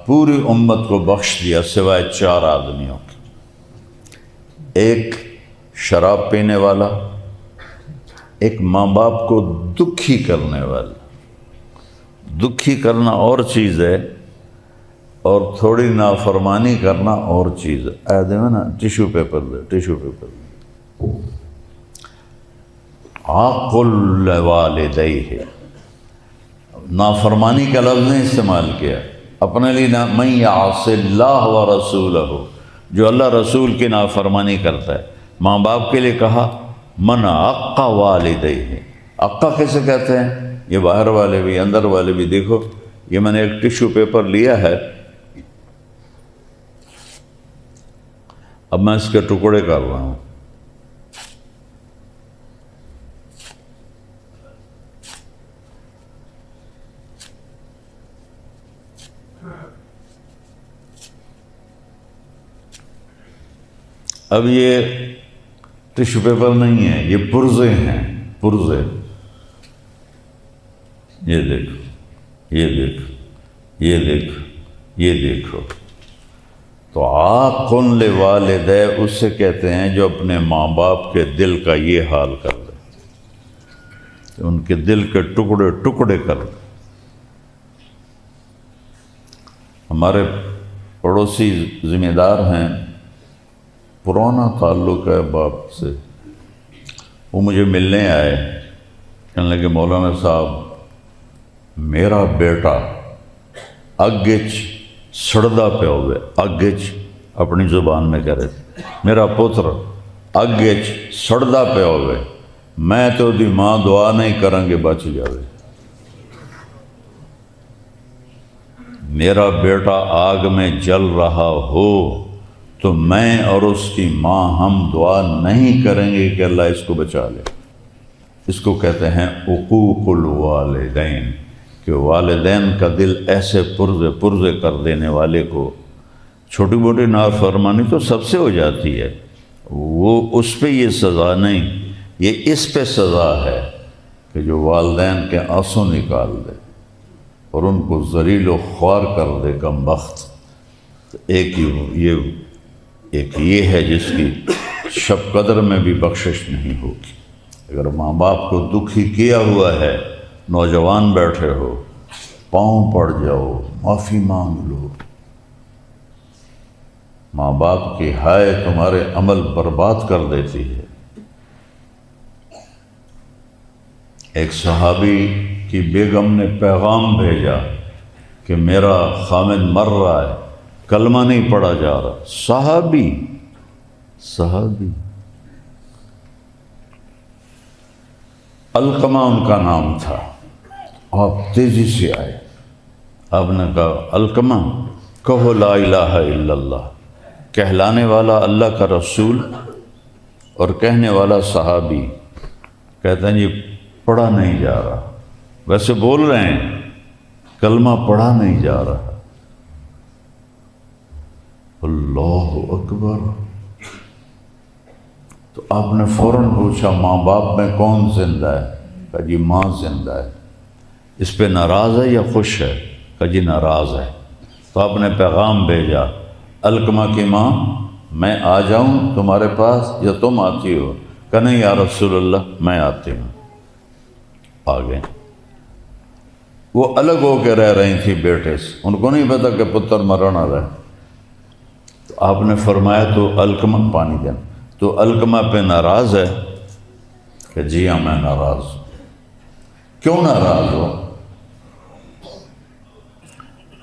پوری امت کو بخش دیا سوائے 4 آدمیوں کے، ایک شراب پینے والا، ایک ماں باپ کو دکھی کرنے والا۔ دکھی کرنا اور چیز ہے اور تھوڑی نافرمانی کرنا اور چیز ہے۔ دے نا ٹیشو پیپر دے، ٹیشو پیپر دے۔ عاق والدیہ، نافرمانی کا لفظ نہیں استعمال کیا اپنے لیے، من یعص اللہ ورسولہ، جو اللہ رسول کی نافرمانی کرتا ہے۔ ماں باپ کے لیے کہا من عق والدیہ۔ عقہ کیسے کہتے ہیں؟ یہ باہر والے بھی اندر والے بھی دیکھو، یہ میں نے ایک ٹیشو پیپر لیا ہے، اب میں اس کے ٹکڑے کر رہا ہوں۔ اب یہ ٹیشو پیپر نہیں ہے، یہ پرزے ہیں، پرزے۔ یہ دیکھو، یہ دیکھو، یہ دیکھو، یہ دیکھو۔ تو عاق لوالدہ اسے کہتے ہیں جو اپنے ماں باپ کے دل کا یہ حال کر دے، کہ ان کے دل کے ٹکڑے ٹکڑے کر دے۔ ہمارے پڑوسی ذمہ دار ہیں، پرانا تعلق ہے باپ سے، وہ مجھے ملنے آئے، کہنے لگے مولانا صاحب میرا بیٹا اگچ سڑدا پہ ہوئے، اگچ اپنی زبان میں کہہ رہے تھے، میرا پتر اگچ سڑدا پہ ہوئے، میں تو دی ماں دعا نہیں کریں گے بچ جاوے۔ میرا بیٹا آگ میں جل رہا ہو تو میں اور اس کی ماں ہم دعا نہیں کریں گے کہ اللہ اس کو بچا لے۔ اس کو کہتے ہیں عقوق الوالدین، کہ والدین کا دل ایسے پرزے پرزے کر دینے والے کو، چھوٹی موٹی نافرمانی تو سب سے ہو جاتی ہے، وہ اس پہ یہ سزا نہیں، یہ اس پہ سزا ہے کہ جو والدین کے آنسو نکال دے اور ان کو ذلیل و خوار کر دے کم بخت۔ ایک یہ ہے جس کی شب قدر میں بھی بخشش نہیں ہوگی۔ اگر ماں باپ کو دکھی کیا ہوا ہے، نوجوان بیٹھے ہو، پاؤں پڑ جاؤ، معافی مانگ لو۔ ماں باپ کی ہائے تمہارے عمل برباد کر دیتی ہے۔ ایک صحابی کی بیگم نے پیغام بھیجا کہ میرا خامد مر رہا ہے، کلمہ نہیں پڑھا جا رہا۔ صحابی علقمہ ان کا نام تھا۔ آپ تیزی سے آئے، آپ نے کہا علقمہ کہو لا الہ الا اللہ، کہلانے والا اللہ کا رسول اور کہنے والا صحابی، کہتے ہیں جی پڑھا نہیں جا رہا، ویسے بول رہے ہیں کلمہ پڑھا نہیں جا رہا۔ اللہ اکبر۔ تو آپ نے فوراً پوچھا ماں باپ میں کون زندہ ہے؟ کہا جی ماں زندہ ہے۔ اس پہ ناراض ہے یا خوش ہے؟ کہا جی ناراض ہے۔ تو آپ نے پیغام بھیجا علقمہ کی ماں میں آ جاؤں تمہارے پاس یا تم آتی ہو؟ کہا نہیں یا رسول اللہ میں آتی ہوں۔ آ گئے۔ وہ الگ ہو کے رہ رہی تھی بیٹے سے، ان کو نہیں پتا کہ پتر مرن آ رہا ہے۔ تو آپ نے فرمایا تو علقمہ پانی دینا، تو علقمہ پہ ناراض ہے؟ کہ جی ہاں میں ناراض ہوں۔ کیوں ناراض ہو؟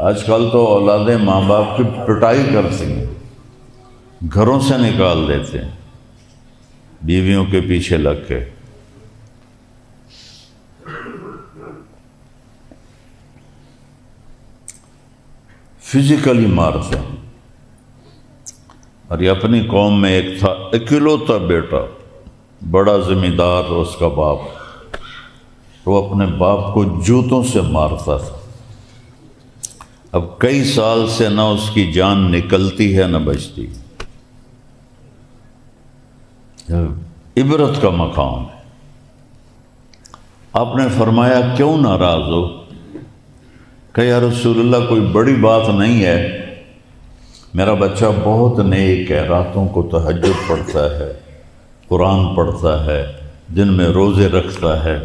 آج کل تو اولادیں ماں باپ کی پٹائی کرتی ہیں، گھروں سے نکال دیتے ہیں بیویوں کے پیچھے لگ کے۔ فزیکلی مارتے ہیں۔ اور یہ اپنی قوم میں ایک تھا اکلوتا بیٹا، بڑا ذمہ دار اس کا باپ، وہ اپنے باپ کو جوتوں سے مارتا تھا۔ اب کئی سال سے نہ اس کی جان نکلتی ہے نہ بچتی۔ عبرت کا مقام ہے۔ آپ نے فرمایا کیوں ناراض ہو؟ کہ یا رسول اللہ کوئی بڑی بات نہیں ہے، میرا بچہ بہت نیک ہے، راتوں کو تہجد پڑھتا ہے، قرآن پڑھتا ہے، دن میں روزے رکھتا ہے،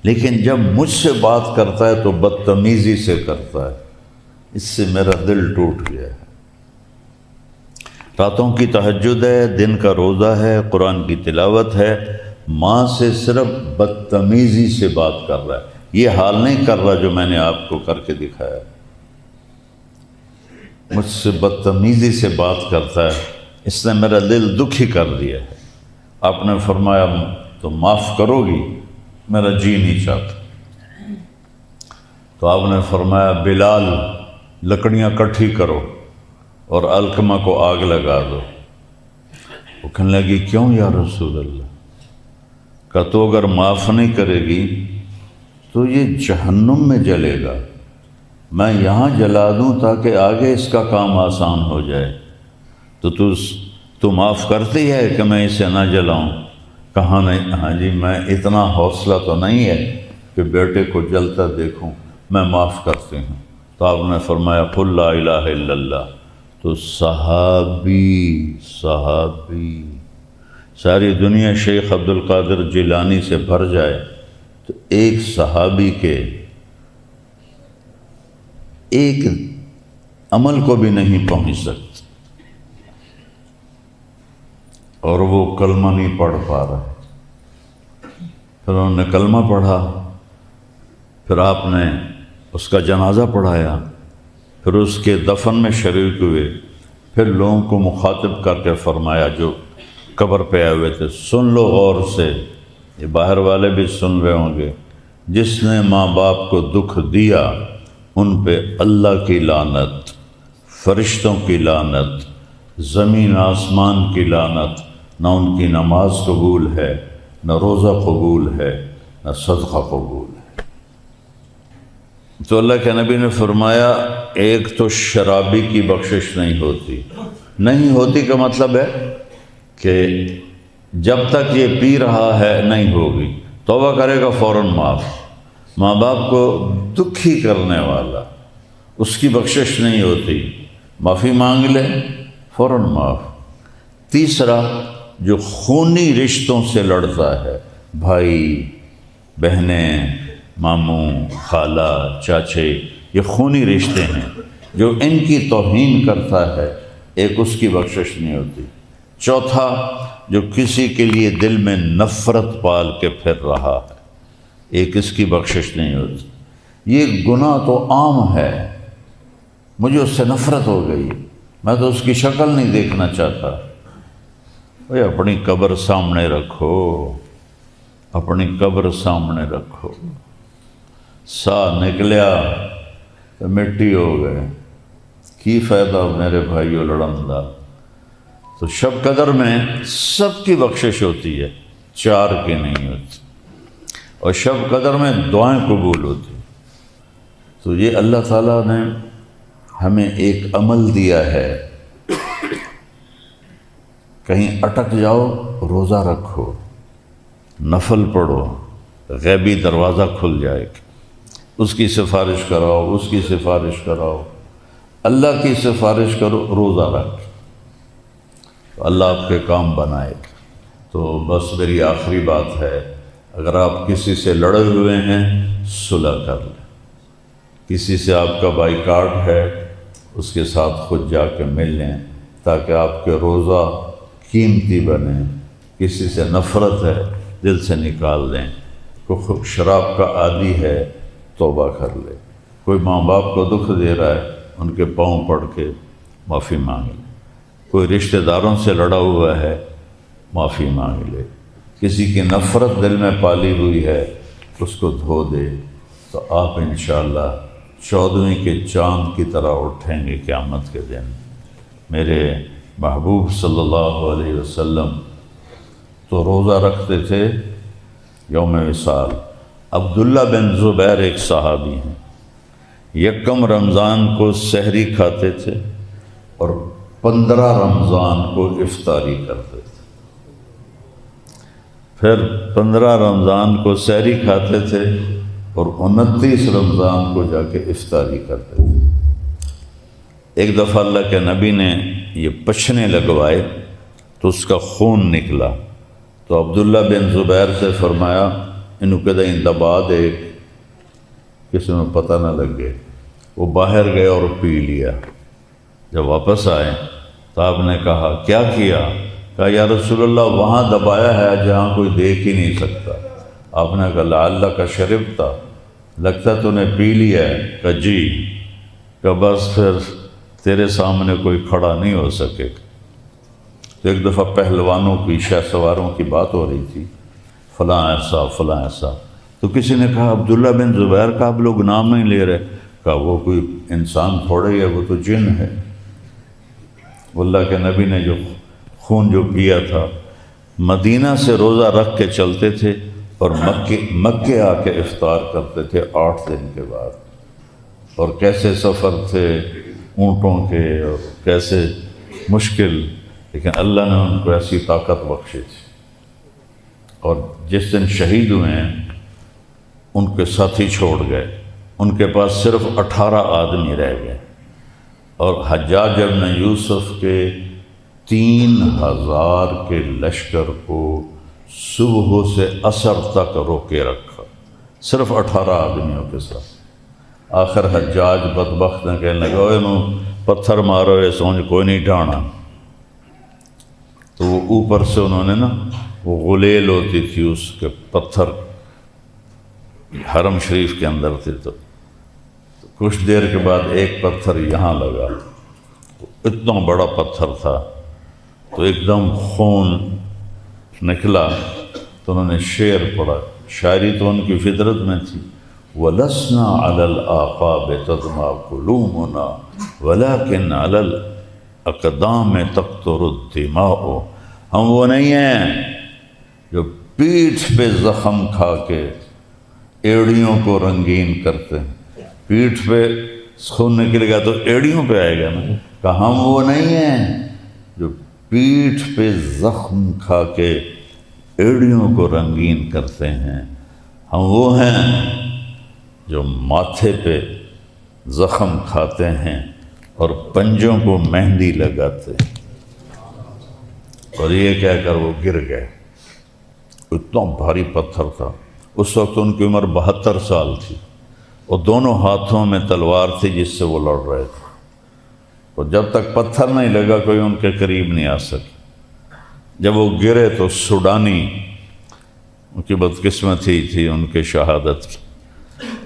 لیکن جب مجھ سے بات کرتا ہے تو بدتمیزی سے کرتا ہے، اس سے میرا دل ٹوٹ گیا ہے۔ راتوں کی تہجد ہے، دن کا روزہ ہے، قرآن کی تلاوت ہے، ماں سے صرف بدتمیزی سے بات کر رہا ہے۔ یہ حال نہیں کر رہا جو میں نے آپ کو کر کے دکھایا، مجھ سے بدتمیزی سے بات کرتا ہے، اس نے میرا دل دکھی کر دیا ہے۔ آپ نے فرمایا تو معاف کرو گی؟ میرا جی نہیں چاہتا۔ تو آپ نے فرمایا بلال لکڑیاں کٹھی کرو اور علقمہ کو آگ لگا دو۔ وہ کہنے لگی کیوں یا رسول اللہ؟ کہ تو اگر معاف نہیں کرے گی تو یہ جہنم میں جلے گا، میں یہاں جلا دوں تاکہ آگے اس کا کام آسان ہو جائے، تو معاف کرتی ہے کہ میں اسے نہ جلاؤں؟ کہا نہیں، ہاں جی میں اتنا حوصلہ تو نہیں ہے کہ بیٹے کو جلتا دیکھوں، میں معاف کرتی ہوں۔ تو آپ نے فرمایا قل لا الہ الا اللہ۔ تو صحابی ساری دنیا شیخ عبد القادر جیلانی سے بھر جائے تو ایک صحابی کے ایک عمل کو بھی نہیں پہنچ سکتے، اور وہ کلمہ نہیں پڑھ پا رہے۔ پھر انہوں نے کلمہ پڑھا، پھر آپ نے اس کا جنازہ پڑھایا، پھر اس کے دفن میں شریک ہوئے، پھر لوگوں کو مخاطب کر کے فرمایا جو قبر پہ آئے ہوئے تھے، سن لو غور سے، یہ باہر والے بھی سن رہے ہوں گے، جس نے ماں باپ کو دکھ دیا ان پہ اللہ کی لعنت، فرشتوں کی لعنت، زمین آسمان کی لعنت، نہ ان کی نماز قبول ہے، نہ روزہ قبول ہے، نہ صدقہ قبول ہے۔ تو اللہ کے نبی نے فرمایا ایک تو شرابی کی بخشش نہیں ہوتی کا مطلب ہے کہ جب تک یہ پی رہا ہے نہیں ہوگی، توبہ کرے گا فوراً معاف۔ ماں باپ کو دکھی کرنے والا، اس کی بخشش نہیں ہوتی، معافی مانگ لے فوراً معاف۔ تیسرا جو خونی رشتوں سے لڑتا ہے، بھائی بہنیں، ماموں، خالہ، چاچے، یہ خونی رشتے ہیں، جو ان کی توہین کرتا ہے، ایک اس کی بخشش نہیں ہوتی۔ چوتھا جو کسی کے لیے دل میں نفرت پال کے پھر رہا ہے، ایک اس کی بخشش نہیں ہوتی۔ یہ گناہ تو عام ہے، مجھے اس سے نفرت ہو گئی، میں تو اس کی شکل نہیں دیکھنا چاہتا۔ اوہ اپنی قبر سامنے رکھو، اپنی قبر سامنے رکھو، سا نکلیا تو مٹی ہو گئے، کی فائدہ میرے بھائیو لڑن دا۔ تو شب قدر میں سب کی بخشش ہوتی ہے، چار کی نہیں ہوتی، اور شب قدر میں دعائیں قبول ہوتی۔ تو یہ اللہ تعالیٰ نے ہمیں ایک عمل دیا ہے، کہیں اٹک جاؤ روزہ رکھو، نفل پڑھو، غیبی دروازہ کھل جائے گا، اس کی سفارش کراؤ، اس کی سفارش کراؤ، اللہ کی سفارش کرو، روزہ رکھ، تو اللہ آپ کے کام بنائے گا۔ تو بس میری آخری بات ہے، اگر آپ کسی سے لڑے ہوئے ہیں صلح کر لیں، کسی سے آپ کا بائیکاٹ ہے اس کے ساتھ خود جا کے مل لیں تاکہ آپ کے روزہ قیمتی بنے، کسی سے نفرت ہے دل سے نکال دیں، کوئی شراب کا عادی ہے توبہ کر لے، کوئی ماں باپ کو دکھ دے رہا ہے ان کے پاؤں پڑ کے معافی مانگ لے، کوئی رشتہ داروں سے لڑا ہوا ہے معافی مانگ لے، کسی کی نفرت دل میں پالی ہوئی ہے اس کو دھو دے، تو آپ انشاءاللہ 14ویں کے چاند کی طرح اٹھیں گے قیامت کے دن۔ میرے محبوب صلی اللہ علیہ وسلم تو روزہ رکھتے تھے یوم وصال۔ عبداللہ بن زبیر ایک صحابی ہیں، یکم رمضان کو سحری کھاتے تھے اور 15 رمضان کو افطاری کرتے تھے، پھر 15 رمضان کو سحری کھاتے تھے اور 29 رمضان کو جا کے افطاری کرتے تھے۔ ایک دفعہ اللہ کے نبی نے یہ پچھنے لگوائے تو اس کا خون نکلا، تو عبداللہ بن زبیر سے فرمایا انہوں کہتے ہیں دبا دے کسی میں پتہ نہ لگ گئے۔ وہ باہر گئے اور پی لیا۔ جب واپس آئے تو آپ نے کہا کیا کیا؟ کہا یا رسول اللہ وہاں دبایا ہے جہاں کوئی دیکھ ہی نہیں سکتا۔ آپ نے کہا لعلہ کا شربتا، لگتا تو نے پی لیا ہے؟ کہا جی۔ کہ بس پھر تیرے سامنے کوئی کھڑا نہیں ہو سکے۔ تو ایک دفعہ پہلوانوں کی شہ سواروں کی بات ہو رہی تھی، فلاں ایسا فلاں ایسا، تو کسی نے کہا عبداللہ بن زبیر کا آپ لوگ نام نہیں لے رہے۔ کہا وہ کوئی انسان تھوڑا ہی ہے، وہ تو جن ہے۔ اللہ کے نبی نے جو خون جو پیا تھا، مدینہ سے روزہ رکھ کے چلتے تھے اور مکے آ کے افطار کرتے تھے 8 دن کے بعد۔ اور کیسے سفر تھے اونٹوں کے اور کیسے مشکل، لیکن اللہ نے ان کو ایسی طاقت بخشی تھی۔ اور جس دن شہید ہوئے ہیں ان کے ساتھی چھوڑ گئے، ان کے پاس صرف 18 آدمی رہ گئے، اور حجاج ابن یوسف کے 3000 کے لشکر کو صبح سے عصر تک روکے رکھا، صرف 18 آدمیوں کے ساتھ۔ آخر حجاج بدبخت نے کہنے لگا انہوں پتھر مارو، یہ سوچ کوئی نہیں ڈھانا۔ تو وہ اوپر سے انہوں نے نا وہ غلیل ہوتی تھی اس کے پتھر، حرم شریف کے اندر تھے، تو کچھ دیر کے بعد ایک پتھر یہاں لگا، اتنا بڑا پتھر تھا، تو ایک دم خون نکلا۔ تو انہوں نے شعر پڑھا، شاعری تو ان کی فطرت میں تھی، وَلَسْنَا عَلَى الْآقَابِ تَضْمَا قُلُوبُنَا وَلَكِنْ عَلَى الْأَقْدَامِ تَقْطُرُ الدِّمَاءُ۔ ہم وہ نہیں ہیں جو پیٹھ پہ زخم کھا کے ایڑیوں کو رنگین کرتے ہیں۔ پیٹھ پہ خون نکل گیا تو ایڑیوں پہ آئے گا نا، کہ ہم وہ نہیں ہیں جو پیٹھ پہ زخم کھا کے ایڑیوں کو رنگین کرتے ہیں، ہم وہ ہیں جو ماتھے پہ زخم کھاتے ہیں اور پنجوں کو مہندی لگاتے ہیں۔ اور یہ کہہ کر وہ گر گئے، اتنا بھاری پتھر تھا۔ اس وقت ان کی عمر 72 سال تھی، اور دونوں ہاتھوں میں تلوار تھی جس سے وہ لڑ رہے تھے، اور جب تک پتھر نہیں لگا کوئی ان کے قریب نہیں آ سکے۔ جب وہ گرے تو سوڈانی، ان کی بدقسمتی تھی ان کی شہادت،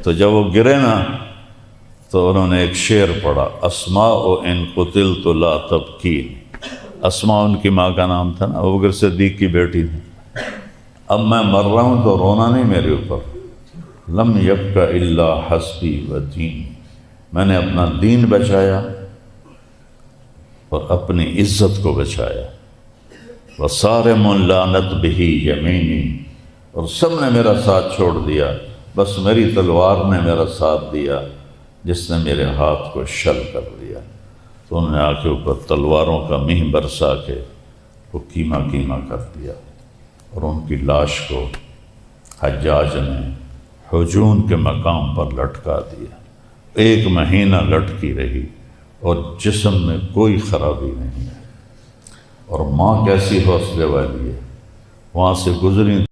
تو جب وہ گرے نا تو انہوں نے ایک شعر پڑھا، اسماء ان قتلت لا تبکین۔ اسماء ان کی ماں کا نام تھا نا، ابوبکر صدیق کی بیٹی تھی۔ اب میں مر رہا ہوں تو رونا نہیں میرے اوپر، لم یبک الا حسبی و دین، میں نے اپنا دین بچایا اور اپنی عزت کو بچایا، وصارم لعنت بہ یمینی، اور سب نے میرا ساتھ چھوڑ دیا، بس میری تلوار نے میرا ساتھ دیا جس نے میرے ہاتھ کو شل کر دیا۔ تو انہوں نے آ کے اوپر تلواروں کا مہ برسا کے وہ کیما کیما کر دیا، اور ان کی لاش کو حجاج نے حجون کے مقام پر لٹکا دیا۔ 1 مہینہ لٹکی رہی اور جسم میں کوئی خرابی نہیں ہے۔ اور ماں کیسی حوصلے والی ہے، وہاں سے گزری